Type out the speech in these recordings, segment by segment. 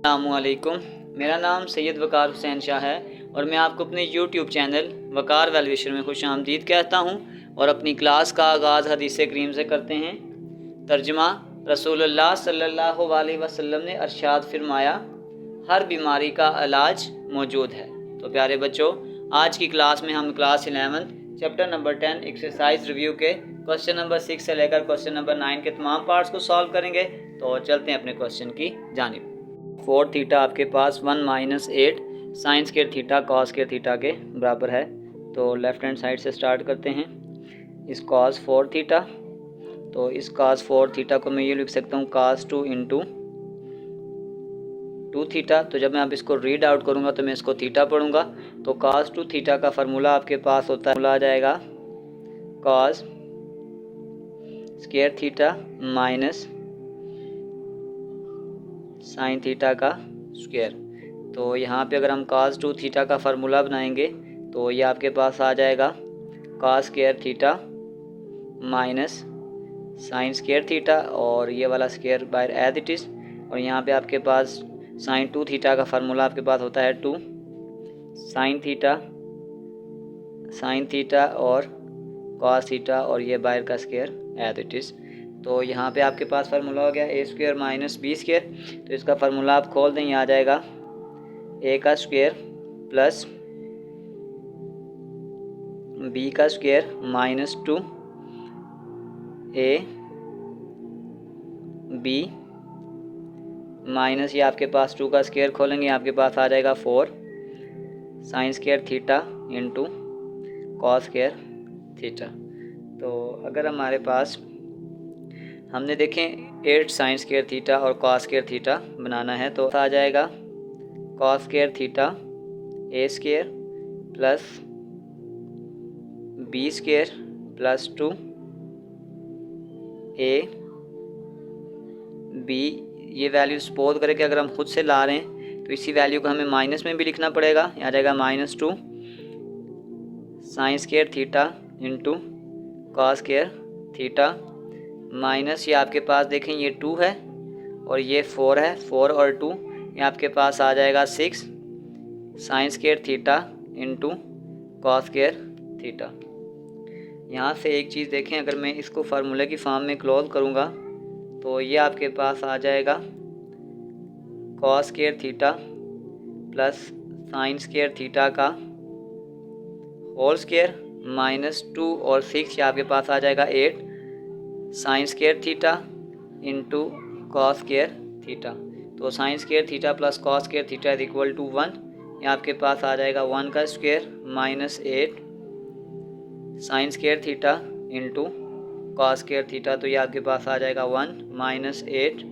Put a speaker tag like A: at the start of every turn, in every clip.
A: अस्सलामुअलैकुम। मेरा नाम सैयद वकार हुसैन शाह है और मैं आपको अपने यूट्यूब चैनल वकार वेलविशर में खुश आमदीद कहता हूँ। और अपनी क्लास का आगाज़ हदीस करीम से करते हैं। तर्जुमा। रसूलुल्लाह सल्लल्लाहु अलैहि वसल्लम ने अरशाद फरमाया, हर बीमारी का इलाज मौजूद है। तो प्यारे बच्चों, आज की क्लास में हम class 11 chapter number 10 exercise review के क्वेश्चन नंबर 6 से लेकर क्वेश्चन नंबर 9 के तमाम पार्ट्स को सॉल्व करेंगे। तो चलते हैं अपने क्वेश्चन की जानिब। 4 थीटा आपके पास 1 - 8 sine square theta cos square theta के बराबर है। तो लेफ्ट हैंड साइड से स्टार्ट करते हैं। इस कॉस 4 थीटा, तो इस कॉस 4 थीटा को मैं ये लिख सकता हूँ कॉस 2 × 2 थीटा। तो जब मैं आप इसको रीड आउट करूँगा तो मैं इसको थीटा पढ़ूँगा। तो कॉस 2 थीटा का फार्मूला आपके पास होता है, आ जाएगा cos square theta minus sine theta का स्क्वायर। तो यहाँ पे अगर हम cos 2 थीटा का फार्मूला बनाएंगे तो ये आपके पास आ जाएगा cos square theta minus sign square theta, और ये वाला स्क्वायर बाहर एज इट इज़। और यहाँ पे आपके पास साइन 2 थीटा का फार्मूला आपके पास होता है 2 साइन थीटा और cos थीटा, और ये बाहर का स्क्वायर एज इट इज़। तो यहाँ पे आपके पास फार्मूला हो गया a square minus b square. तो इसका फार्मूला आप खोल दें, ये आ जाएगा a का स्क्वायर प्लस b का square minus 2 a b minus, ये आपके पास 2 का स्क्वायर खोलेंगे, आपके पास आ जाएगा 4 sign square theta into cos square theta. तो अगर हमारे पास हमने देखें 8 साइन स्क्वायर थीटा और कॉस स्क्वायर थीटा बनाना है, तो आ जाएगा cos square theta a square plus b square plus 2 a b। ये वैल्यू सपोज करें कि अगर हम खुद से ला रहे हैं तो इसी वैल्यू को हमें माइनस में भी लिखना पड़ेगा। यहाँ आ जाएगा -2 sign square theta into cos square theta minus, ये आपके पास देखें ये 2 है और ये 4 है, 4 और 2, ये आपके पास आ जाएगा 6 sign square theta into cos square theta. यहाँ से एक चीज़ देखें, अगर मैं इसको फार्मूले की फॉर्म में क्लोज करूँगा तो ये आपके पास आ जाएगा cos square theta plus sine square theta का होल स्क्वायर माइनस 2 और 6, ये आपके पास आ जाएगा 8 sine square theta into cos square theta. तो sine square theta plus cos square theta is equal to 1। ये आपके पास आ जाएगा 1 का square minus 8 sine square theta into cos square theta. तो ये आपके पास आ जाएगा 1 minus 8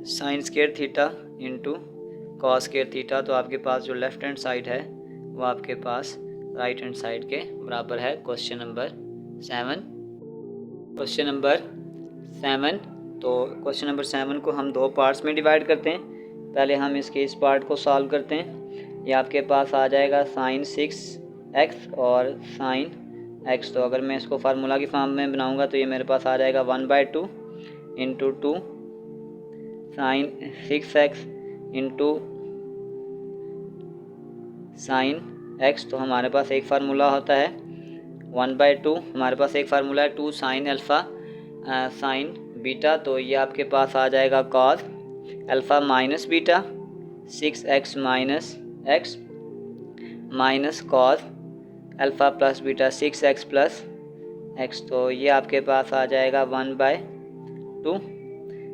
A: sine square theta into cos square theta. तो आपके पास जो लेफ्ट हैंड साइड है वो आपके पास राइट हैंड साइड के बराबर है। Question number 7। क्वेश्चन नंबर 7, तो क्वेश्चन नंबर 7 को हम 2 पार्ट्स में डिवाइड करते हैं। पहले हम इसके इस पार्ट को सॉल्व करते हैं। ये आपके पास आ जाएगा साइन 6x और साइन x। तो अगर मैं इसको फार्मूला की फॉर्म में बनाऊंगा तो ये मेरे पास आ जाएगा 1/2 into 2 sine 6x into sine x। तो हमारे पास एक फार्मूला होता है 1/2, हमारे पास एक फार्मूला है 2 साइन अल्फ़ा साइन बीटा। तो ये आपके पास आ जाएगा cos alpha minus beta 6x minus x minus cos alpha plus beta 6x plus x। तो ये आपके पास आ जाएगा 1/2।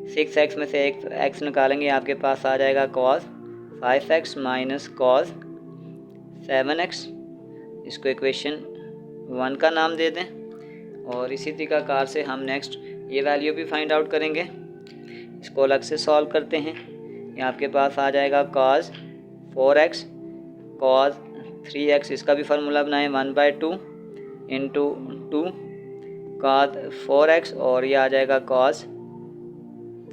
A: 6x में से एक x निकालेंगे, आपके पास आ जाएगा cos 5x minus cos 7x। इसको इक्वेशन 1 का नाम दे दें। और इसी तरीक़ाकार से हम नेक्स्ट ये वैल्यू भी फाइंड आउट करेंगे। इसको अलग से सॉल्व करते हैं। ये आपके पास आ जाएगा cos 4x cos 3x, इसका भी फार्मूला बनाएं 1/2 इंटू 2 cos 4x, और ये आ जाएगा cos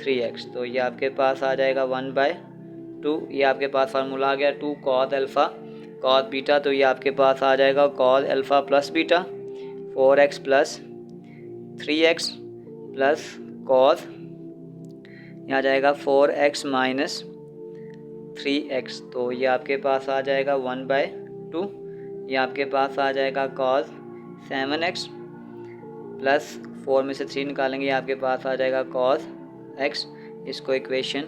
A: 3x। तो ये आपके पास आ जाएगा 1/2। ये आपके पास फार्मूला आ गया 2 cos अल्फ़ा cos बीटा। तो ये आपके पास आ जाएगा cos alpha plus beta 4x plus 3x plus cos यहाँ आ जाएगा 4x माइनस 3x, तो ये आपके पास आ जाएगा 1/2। ये आपके पास आ जाएगा cos 7x प्लस 4 में से 3 निकालेंगे, ये आपके पास आ जाएगा cos x। इसको इक्वेशन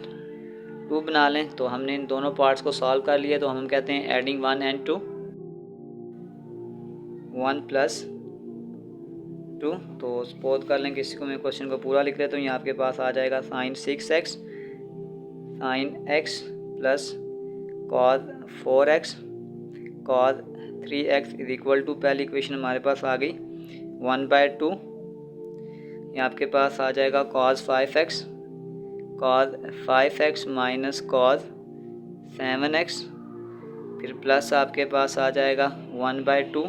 A: 2 बना लें। तो हमने इन दोनों पार्ट्स को सॉल्व कर लिया, तो हम कहते हैं एडिंग 1 and 2, 1 + 2। तो सपोज कर लें कि इसको मैं क्वेश्चन को पूरा लिख लेता हूँ। यहाँ आपके पास आ जाएगा sin 6x sin x plus cos 4x cos 3x is equal to, पहली इक्वेशन हमारे पास आ गई 1/2। यहाँ आपके पास आ जाएगा cos 5x minus cos 7x, फिर प्लस आपके पास आ जाएगा 1/2,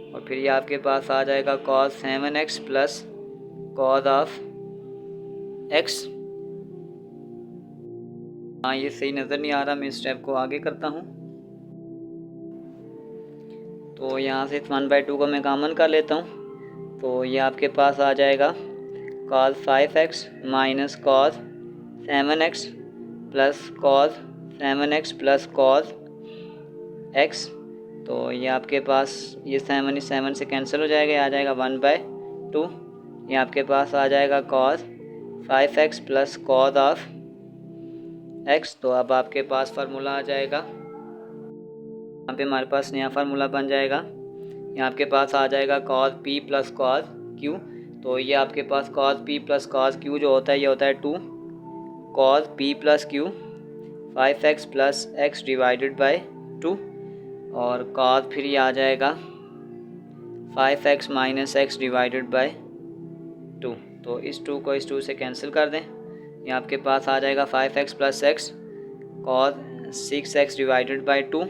A: और फिर ये आपके पास आ जाएगा cos 7x plus cos of x। हाँ, ये सही नज़र नहीं आ रहा, मैं इस स्टेप को आगे करता हूँ। तो यहाँ से 1/2 को मैं कॉमन कर लेता हूँ, तो ये आपके पास आ जाएगा cos 5x minus cos 7x plus cos 7x plus cos x। तो ये आपके पास ये 7 से कैंसिल हो जाएगा, ये आ जाएगा 1/2। ये आपके पास आ जाएगा cos 5x plus cos of x। तो अब आपके पास फार्मूला आ जाएगा, यहाँ पे हमारे पास नया फार्मूला बन जाएगा। यहाँ आपके पास आ जाएगा cos p plus cos q। तो ये आपके पास cos p plus cos q जो होता है, ये होता है 2 cos p plus q 5x plus x divided by 2, और cos फिर ये आ जाएगा 5x minus x divided by 2। तो इस 2 को इस 2 से कैंसिल कर दें। ये आपके पास आ जाएगा 5x plus x cos 6x divided by 2,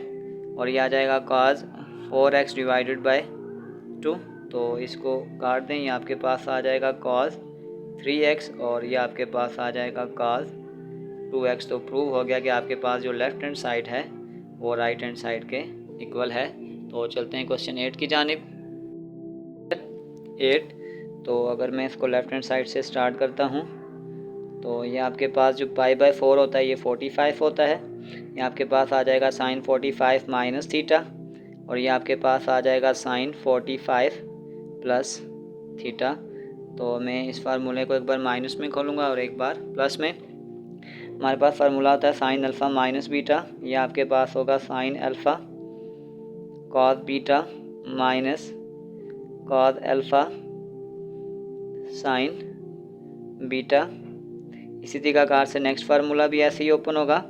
A: और ये आ जाएगा cos 4x डिवाइडेड बाई 2। तो इसको काट दें, ये आपके पास आ जाएगा cos 3x, और ये आपके पास आ जाएगा cos 2x। तो प्रूव हो गया कि आपके पास जो लेफ़्ट हैंड साइड है वो राइट हैंड साइड के इक्वल है। तो चलते हैं क्वेश्चन 8 की जानिब। 8, तो अगर मैं इसको लेफ़्ट हैंड साइड से स्टार्ट करता हूँ, तो ये आपके पास जो π/4 होता है ये 45 होता है। ये आपके पास आ जाएगा sin 45 माइनस थीटा, और ये आपके पास आ जाएगा sin 45 प्लस थीटा। तो मैं इस फार्मूले को एक बार माइनस में खोलूँगा और एक बार प्लस में। हमारे पास फार्मूला होता है sin अल्फ़ा माइनस बीटा, ये आपके पास होगा sin alpha cos beta minus cos alpha sin beta. इसी तरीक़ाकार से नेक्स्ट फार्मूला भी ऐसे ही ओपन होगा।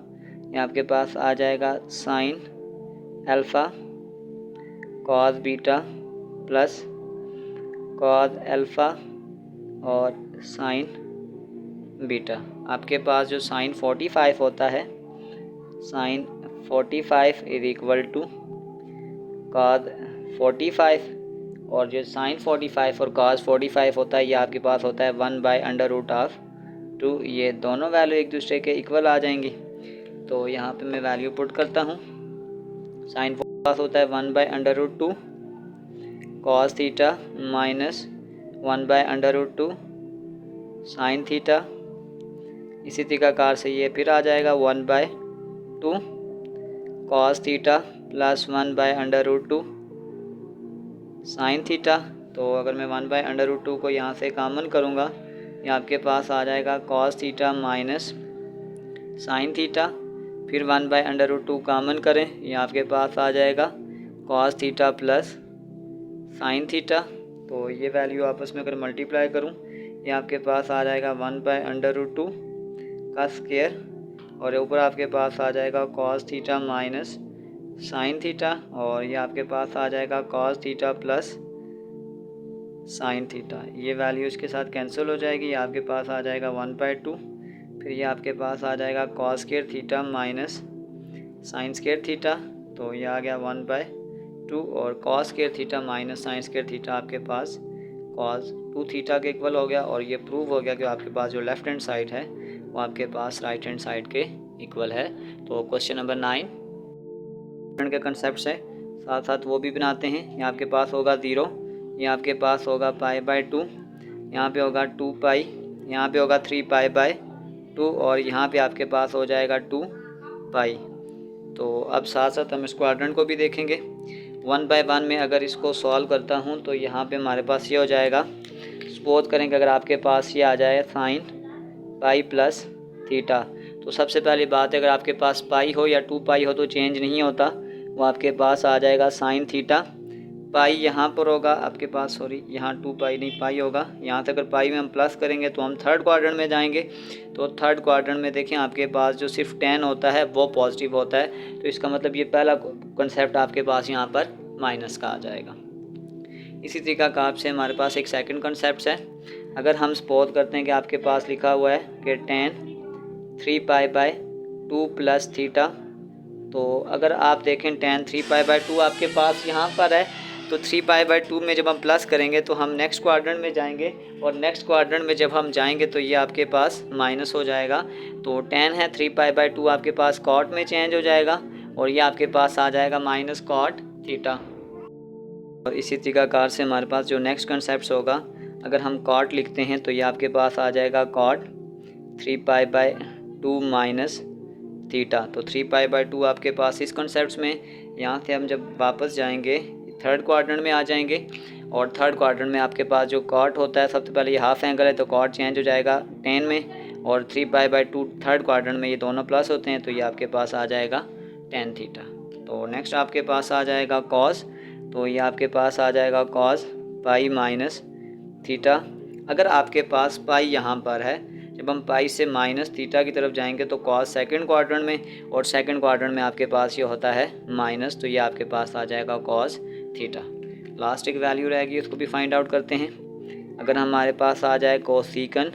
A: ये आपके पास आ जाएगा sin alpha cos beta plus cos alpha और sin बीटा। आपके पास जो sin 45 होता है, sin 45 is equal to cos 45, और जो sin 45 और cos 45 होता है ये आपके पास होता है 1/√2। ये दोनों वैल्यू एक दूसरे के इक्वल आ जाएंगी। तो यहाँ पे मैं वैल्यू पुट करता हूँ। sin 45 होता है 1/√2 cos theta minus 1/√2 sin theta. इसी तरीक़ाकार से ये फिर आ जाएगा 1/2 cos theta plus 1/√2 sin theta. तो अगर मैं 1/√2 को यहाँ से कॉमन करूँगा, ये आपके पास आ जाएगा cos theta minus sin theta, फिर 1/√2 कॉमन करें, ये आपके पास आ जाएगा cos theta plus sin theta. तो ये वैल्यू आपस में अगर मल्टीप्लाई करूँ, ये आपके पास आ जाएगा 1/√2 का स्क्वायर, और ऊपर आपके पास आ जाएगा cos theta minus sin theta, और ये आपके पास आ जाएगा cos theta plus sin theta. ये वैल्यू इसके साथ कैंसिल हो जाएगी, ये आपके पास आ जाएगा 1/2। फिर ये आपके पास आ जाएगा cos square theta minus sin square theta. तो ये आ गया 1/2, और cos square theta minus sin square theta आपके पास cos 2 थीटा के इक्वल हो गया। और ये प्रूव हो गया कि आपके पास जो लेफ़्ट हैंड साइड है वो आपके पास राइट हैंड साइड के इक्वल है। तो क्वेश्चन नंबर 9 के कंसेप्ट से साथ साथ वो भी बनाते हैं। यहाँ आपके पास होगा 0, यहाँ आपके पास होगा π/2, यहाँ पे होगा 2 पाई, यहाँ पे होगा 3 π/2, 2 और यहाँ पे आपके पास हो जाएगा 2 पाई। तो अब साथ साथ हम इस क्वाड्रेंट को भी देखेंगे। 1 बाय 1 में अगर इसको सॉल्व करता हूँ तो यहाँ पे हमारे पास ये हो जाएगा। सपोज करें कि अगर आपके पास ये आ जाए साइन पाई प्लस थीटा, तो सबसे पहली बात है अगर आपके पास पाई हो या 2 पाई हो तो चेंज नहीं होता, वो आपके पास आ जाएगा साइन थीटा। पाई यहाँ पर होगा आपके पास, सॉरी यहाँ 2 पाई नहीं पाई होगा। यहाँ से अगर पाई में हम प्लस करेंगे तो हम थर्ड क्वाड्रेंट में जाएंगे। तो थर्ड क्वाड्रेंट में देखें आपके पास जो सिर्फ 10 होता है वो पॉजिटिव होता है, तो इसका मतलब ये पहला कंसेप्ट आपके पास यहाँ पर माइनस का आ जाएगा। इसी तरीका का आपसे हमारे पास एक सेकंड कंसेप्ट है। अगर हम सपोज करते हैं कि आपके पास लिखा हुआ है कि tan 3 pi by 2 plus theta, तो अगर आप देखें tan 3 पाई बाय 2 आपके पास यहाँ पर है, तो 3 पाई बाय 2 में जब हम प्लस करेंगे तो हम नेक्स्ट क्वाड्रेंट में जाएंगे, और नेक्स्ट क्वाड्रेंट में जब हम जाएंगे तो ये आपके पास माइनस हो जाएगा। तो tan है 3 पाई बाय 2 आपके पास कॉट में चेंज हो जाएगा, और ये आपके पास आ जाएगा माइनस कॉट थीटा। और इसी तरीकाकार से हमारे पास जो नेक्स्ट कंसेप्ट होगा, अगर हम कॉट लिखते हैं तो ये आपके पास आ जाएगा cot 3 pi by 2 minus theta. तो 3 पाई बाय 2 आपके पास इस कॉन्सेप्ट में। यहाँ से हम जब वापस जाएंगे थर्ड क्वाड्रेंट में आ जाएंगे, और थर्ड क्वाड्रेंट में आपके पास जो कॉट होता है, सबसे पहले ये हाफ एंगल है तो कॉट चेंज हो जाएगा 10 में, और 3 पाई बाय 2 थर्ड क्वाड्रेंट में ये दोनों प्लस होते हैं, तो ये आपके पास आ जाएगा tan थीटा। तो नेक्स्ट आपके पास आ जाएगा कॉस, तो ये आपके पास आ जाएगा कॉस पाई माइनस थीटा। अगर आपके पास पाई यहाँ पर है, जब हम पाई से माइनस थीटा की तरफ जाएंगे तो कॉस सेकंड क्वाड्रेंट में, और सेकंड क्वाड्रेंट में आपके पास ये होता है माइनस, तो ये आपके पास आ जाएगा कॉस थीटा। लास्ट एक वैल्यू रहेगी, उसको भी फाइंड आउट करते हैं। अगर हमारे पास आ जाए कोसिकन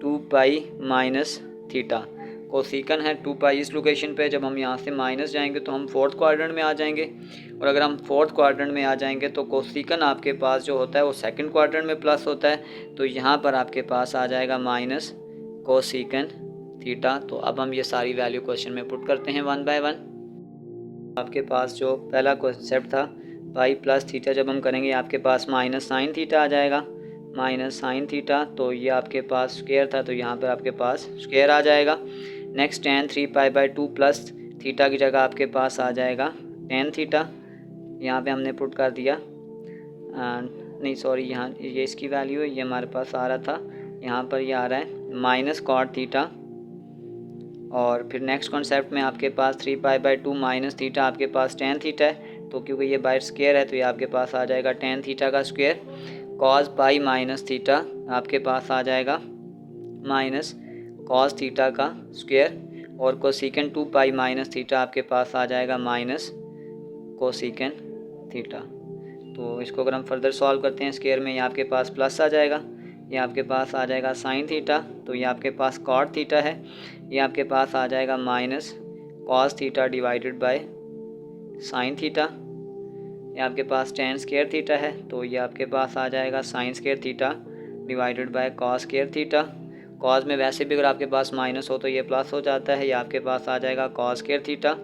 A: 2 पाई माइनस थीटा, कोसिकन है 2 पाई इस लोकेशन पे, जब हम यहाँ से माइनस जाएंगे तो हम फोर्थ क्वाड्रेंट में आ जाएंगे, और अगर हम फोर्थ क्वाड्रेंट में आ जाएंगे तो कोसिकन आपके पास जो होता है वो सेकंड क्वाड्रेंट में प्लस होता है, तो यहाँ पर आपके पास आ जाएगा माइनस कोसिकन थीटा। तो अब हम ये सारी वैल्यू क्वेश्चन में पुट करते हैं 1 बाय 1। आपके पास जो पहला कॉन्सेप्ट था पाई प्लस थीटा, जब हम करेंगे आपके पास माइनस साइन थीटा आ जाएगा, माइनस साइन थीटा। तो ये आपके पास स्क्वायर था, तो यहाँ पर आपके पास स्क्वायर आ जाएगा। Next tan 3 pi by 2 plus theta की जगह आपके पास आ जाएगा tan थीटा, यहाँ पे हमने पुट कर दिया। नहीं सॉरी, यहाँ ये इसकी वैल्यू है, ये हमारे पास आ रहा था, यहाँ पर ये आ रहा है माइनस कॉट थीटा। और फिर नेक्स्ट कॉन्सेप्ट में आपके पास 3 पाई बाय 2 माइनस थीटा आपके पास tan थीटा है, तो क्योंकि ये बाय स्क्वायर है तो ये आपके पास आ जाएगा tan थीटा का square. Cos pi minus theta आपके पास आ जाएगा माइनस कॉस थीटा का स्क्वायर, और कोसिकन 2 पाई माइनस थीटा आपके पास आ जाएगा माइनस कोसिकन थीटा। तो इसको अगर हम फर्दर सॉल्व करते हैं स्क्वायर में, ये आपके पास प्लस आ जाएगा, ये आपके पास आ जाएगा साइन थीटा, तो ये आपके पास कॉट थीटा है, ये आपके पास आ जाएगा minus cos theta divided by sine theta. ये आपके पास tan स्क्वायर थीटा है, तो ये आपके पास आ जाएगा sign square theta divided by cos square theta. Cos में वैसे भी अगर आपके पास माइनस हो तो ये प्लस हो जाता है, ये आपके पास आ जाएगा कॉस स्क्वायर थीटा,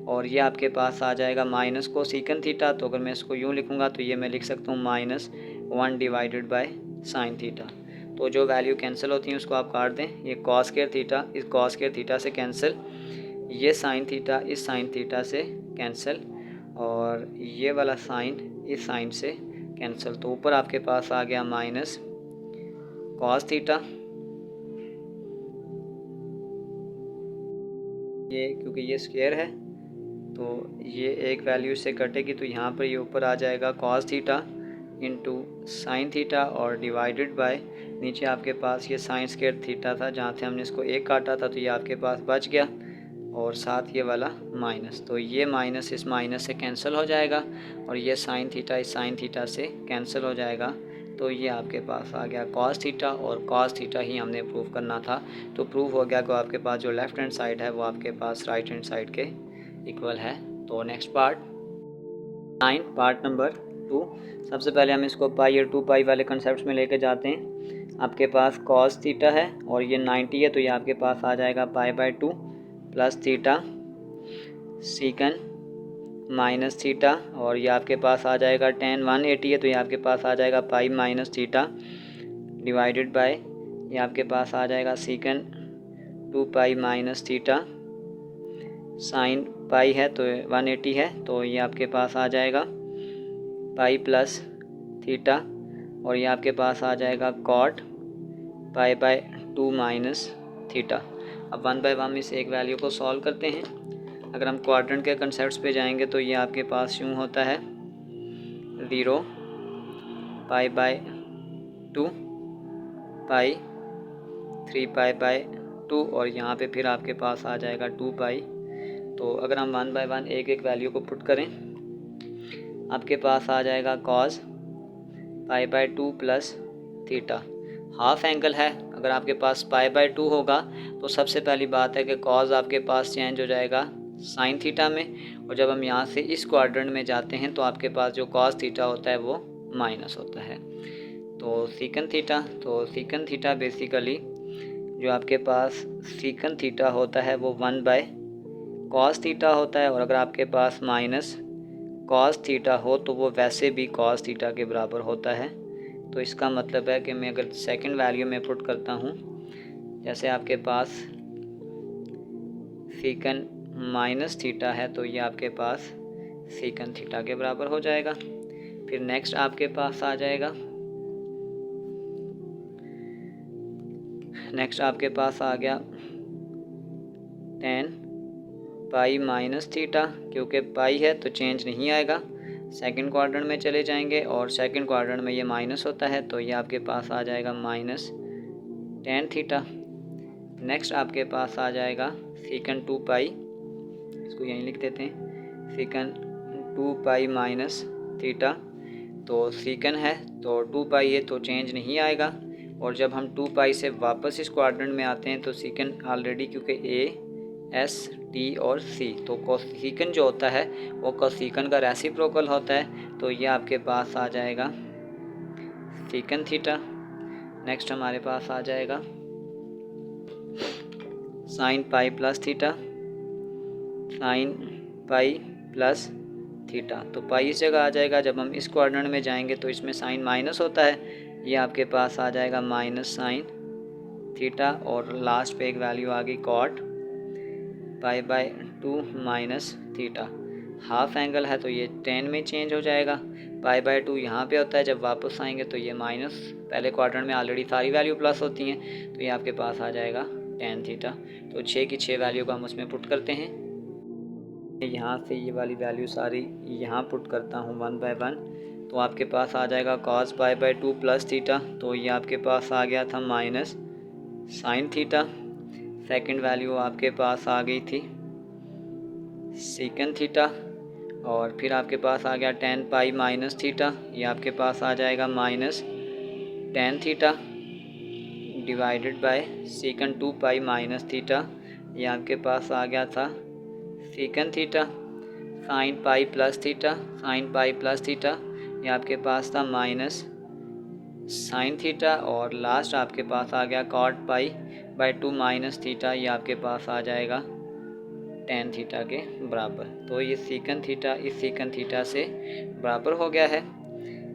A: और ये आपके पास आ जाएगा माइनस कोसिकन थीटा। तो अगर मैं इसको यूँ लिखूँगा तो ये मैं लिख सकता हूँ -1 डिवाइडेड बाय साइन थीटा। तो जो वैल्यू कैंसिल होती हैं उसको आप काट दें, ये कॉस स्क्वायर थीटा इस कॉस स्क्वायर थीटा से कैंसिल, ये साइन थीटा इस साइन थीटा से कैंसिल, और ये वाला साइन इस साइन से कैंसिल। तो ऊपर आपके पास आ गया माइनस कॉस थीटा, ये क्योंकि ये स्क्वायर है तो ये एक वैल्यू से कटेगी, तो यहाँ पर ये ऊपर आ जाएगा cos theta into sine theta, और डिवाइडेड बाय नीचे आपके पास ये साइन स्क्वायर थीटा था, जहाँ से हमने इसको एक काटा था, तो ये आपके पास बच गया, और साथ ये वाला माइनस, तो ये माइनस इस माइनस से कैंसिल हो जाएगा, और ये साइन थीटा इस साइन थीटा से कैंसिल हो जाएगा। तो ये आपके पास आ गया कॉस थीटा, और कॉस थीटा ही हमने प्रूव करना था, तो प्रूव हो गया कि आपके पास जो लेफ़्ट हैंड साइड है वो आपके पास राइट हैंड साइड के इक्वल है। तो नेक्स्ट पार्ट 9 पार्ट नंबर 2। सबसे पहले हम इसको पाई और 2 पाई वाले कंसेप्ट में लेके जाते हैं। आपके पास कॉस थीटा है और ये 90 है, तो ये आपके पास आ जाएगा pi by 2 plus theta secant minus theta, और ये आपके पास आ जाएगा tan 180 है, तो ये आपके पास आ जाएगा पाई माइनस थीटा डिवाइडेड बाय ये आपके पास आ जाएगा सीकन 2 पाई माइनस थीटा, साइन पाई है तो 180 है तो ये आपके पास आ जाएगा पाई प्लस थीटा, और ये आपके पास आ जाएगा cot pi by 2 minus theta. अब 1 बाय 1 में से एक वैल्यू को सॉल्व करते हैं। अगर हम क्वाड्रेंट के कंसेप्ट्स पे जाएंगे तो ये आपके पास यूँ होता है 0 पाई बाय 2 पाई 3 पाई बाय 2, और यहाँ पे फिर आपके पास आ जाएगा 2 पाई। तो अगर हम 1 बाय 1 एक एक वैल्यू को पुट करें, आपके पास आ जाएगा cos pi by 2 plus theta. Half angle है, अगर आपके पास पाई बाय 2 होगा तो सबसे पहली बात है कि कॉस आपके पास चेंज हो जाएगा साइन थीटा में, और जब हम यहाँ से इस क्वाड्रेंट में जाते हैं तो आपके पास जो कॉस थीटा होता है वो माइनस होता है। तो सीकन थीटा, तो सीकन थीटा बेसिकली जो आपके पास सीकन थीटा होता है वो 1 बाय कॉस थीटा होता है, और अगर आपके पास माइनस कॉस थीटा हो तो वो वैसे भी कॉस थीटा के बराबर होता है। तो इसका मतलब है कि मैं अगर सेकंड वैल्यू में पुट करता हूँ, जैसे आपके पास सीकन माइनस थीटा है तो ये आपके पास सीकन थीटा के बराबर हो जाएगा। फिर नेक्स्ट आपके पास आ जाएगा, नेक्स्ट आपके पास आ गया tan पाई माइनस थीटा, क्योंकि पाई है तो चेंज नहीं आएगा। सेकंड क्वाड्रेंट में चले जाएंगे और सेकंड क्वाड्रेंट में ये माइनस होता है तो ये आपके पास आ जाएगा माइनस tan थीटा। नेक्स्ट आपके पास आ जाएगा सीकन 2 पाई, इसको यहीं लिख देते हैं, सीकन 2 पाई माइनस थीटा। तो सीकन है तो 2 पाई है तो चेंज नहीं आएगा, और जब हम 2 पाई से वापस इस क्वाड्रेंट में आते हैं तो सीकन ऑलरेडी, क्योंकि A S T और C, तो कोसीकन जो होता है वो कोसीकन का रेसिप्रोकल होता है, तो ये आपके पास आ जाएगा सीकन थीटा। नेक्स्ट हमारे पास आ जाएगा sign pi plus theta, sine pi plus theta. तो पाई इस जगह आ जाएगा, जब हम इस क्वाड्रेंट में जाएंगे तो इसमें साइन माइनस होता है, ये आपके पास आ जाएगा माइनस साइन थीटा, और लास्ट पे एक वैल्यू आ गई cot pi by 2 minus theta. Half angle है तो ये tan में चेंज हो जाएगा, पाई बाय 2 यहाँ पे होता है, जब वापस आएंगे तो ये माइनस, पहले क्वाड्रेंट में ऑलरेडी सारी वैल्यू प्लस होती हैं तो ये आपके पास आ जाएगा tan थीटा। तो 6 की 6 वैल्यू को हम उसमें पुट करते हैं। यहाँ से ये वाली वैल्यू सारी यहाँ पुट करता हूँ 1 बाय 1, तो आपके पास आ जाएगा cos pi by 2 plus theta, तो ये आपके पास आ गया था minus sine theta. Second value आपके पास आ गई थी सीकन थीटा, और फिर आपके पास आ गया tan पाई माइनस थीटा, ये आपके पास आ जाएगा minus tan theta divided by secant 2 pi minus theta, ये आपके पास आ गया था secant theta. Sine pi plus theta, sine pi plus theta, ये आपके पास था माइनस साइन थीटा, और लास्ट आपके पास आ गया cot pi by 2 minus theta, ये आपके पास आ जाएगा tan थीटा के बराबर। तो ये सीकन थीटा इस सीकन थीटा से बराबर हो गया है,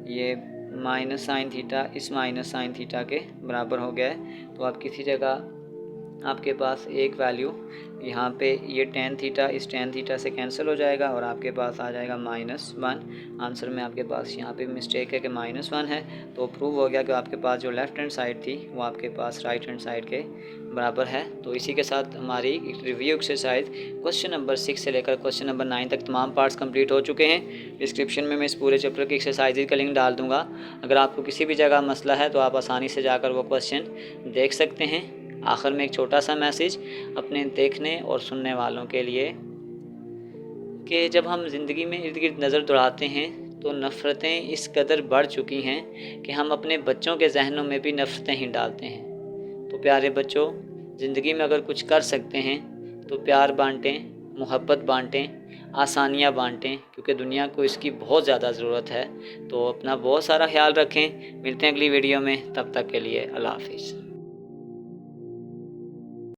A: ये माइनस साइन थीटा इस माइनस साइन थीटा के बराबर हो गया है। तो आप किसी जगह आपके पास एक वैल्यू यहाँ पे ये tan थीटा इस tan थीटा से कैंसिल हो जाएगा और आपके पास आ जाएगा -1। आंसर में आपके पास यहाँ पे मिस्टेक है कि -1 है, तो प्रूव हो गया कि आपके पास जो लेफ़्ट हैंड साइड थी वो आपके पास राइट हैंड साइड के बराबर है। तो इसी के साथ हमारी रिव्यू एक्सरसाइज क्वेश्चन नंबर 6 से लेकर क्वेश्चन नंबर 9 तक तमाम पार्ट्स कंप्लीट हो चुके हैं। डिस्क्रिप्शन में मैं इस पूरे चैप्टर की एक्सरसाइज का लिंक डाल दूँगा। अगर आपको किसी भी जगह मसला है तो आप आसानी से जाकर वो क्वेश्चन देख सकते हैं। आखिर में एक छोटा सा मैसेज अपने देखने और सुनने वालों के लिए कि जब हम ज़िंदगी में इर्द गिर्द नज़र दौड़ाते हैं तो नफ़रतें इस कदर बढ़ चुकी हैं कि हम अपने बच्चों के जहनों में भी नफ़रतें ही डालते हैं। तो प्यारे बच्चों, ज़िंदगी में अगर कुछ कर सकते हैं तो प्यार बांटें, मोहब्बत बांटें, आसानियाँ बांटें, क्योंकि दुनिया को इसकी बहुत ज़्यादा ज़रूरत है। तो अपना बहुत सारा ख्याल रखें। मिलते हैं अगली वीडियो में, तब तक के लिए अल्लाह हाफ़िज़।